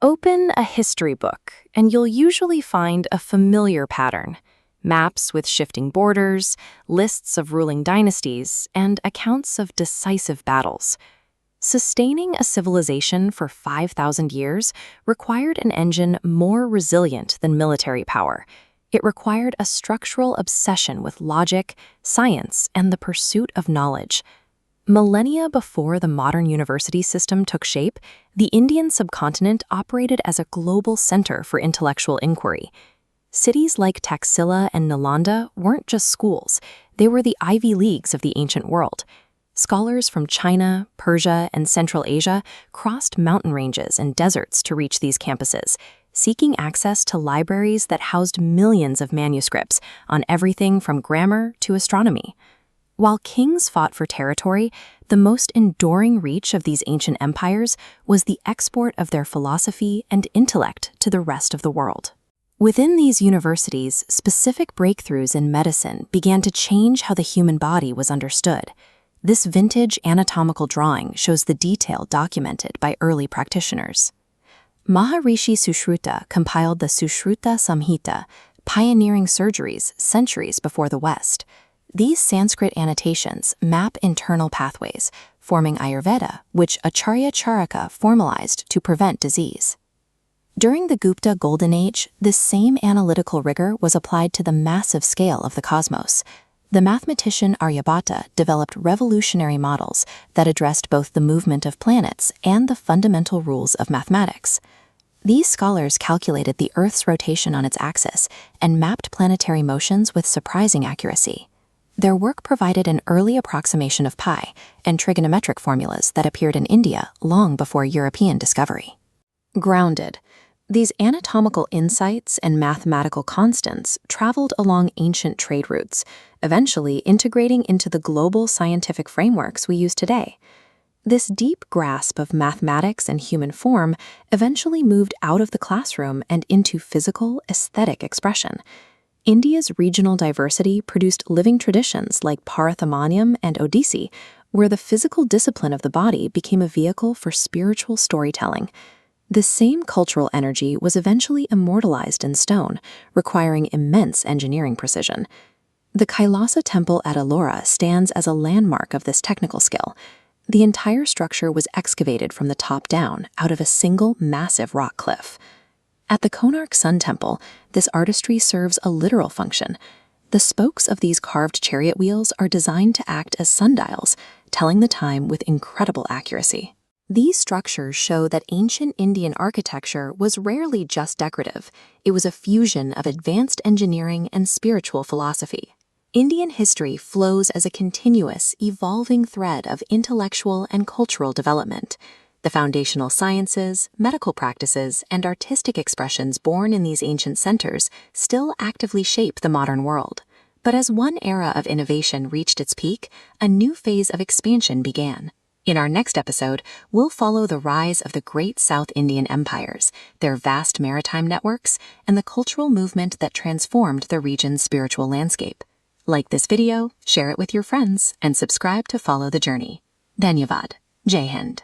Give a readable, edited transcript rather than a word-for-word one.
Open a history book, and you'll usually find a familiar pattern: maps with shifting borders, lists of ruling dynasties, and accounts of decisive battles. Sustaining a civilization for 5,000 years required an engine more resilient than military power. It required a structural obsession with logic, science, and the pursuit of knowledge. Millennia before the modern university system took shape, the Indian subcontinent operated as a global center for intellectual inquiry. Cities like Takshashila and Nalanda weren't just schools, they were the Ivy Leagues of the ancient world. Scholars from China, Persia, and Central Asia crossed mountain ranges and deserts to reach these campuses, seeking access to libraries that housed millions of manuscripts on everything from grammar to astronomy. While kings fought for territory, the most enduring reach of these ancient empires was the export of their philosophy and intellect to the rest of the world. Within these universities, specific breakthroughs in medicine began to change how the human body was understood. This vintage anatomical drawing shows the detail documented by early practitioners. Maharishi Sushruta compiled the Sushruta Samhita, pioneering surgeries centuries before the West. These Sanskrit annotations map internal pathways, forming Ayurveda, which Acharya Charaka formalized to prevent disease. During the Gupta Golden Age, this same analytical rigor was applied to the massive scale of the cosmos. The mathematician Aryabhata developed revolutionary models that addressed both the movement of planets and the fundamental rules of mathematics. These scholars calculated the Earth's rotation on its axis and mapped planetary motions with surprising accuracy. Their work provided an early approximation of pi and trigonometric formulas that appeared in India long before European discovery. Grounded. These anatomical insights and mathematical constants traveled along ancient trade routes, eventually integrating into the global scientific frameworks we use today. This deep grasp of mathematics and human form eventually moved out of the classroom and into physical, aesthetic expression. India's regional diversity produced living traditions like Parathamaniam and Odissi, where the physical discipline of the body became a vehicle for spiritual storytelling. This same cultural energy was eventually immortalized in stone, requiring immense engineering precision. The Kailasa temple at Ellora stands as a landmark of this technical skill. The entire structure was excavated from the top down out of a single massive rock cliff. At the Konark Sun Temple, this artistry serves a literal function. The spokes of these carved chariot wheels are designed to act as sundials, telling the time with incredible accuracy. These structures show that ancient Indian architecture was rarely just decorative. It was a fusion of advanced engineering and spiritual philosophy. Indian history flows as a continuous, evolving thread of intellectual and cultural development. The foundational sciences, medical practices, and artistic expressions born in these ancient centers still actively shape the modern world. But as one era of innovation reached its peak, a new phase of expansion began. In our next episode, we'll follow the rise of the great South Indian empires, their vast maritime networks, and the cultural movement that transformed the region's spiritual landscape. Like this video, share it with your friends, and subscribe to follow the journey. Dhanyavad. Jai Hind.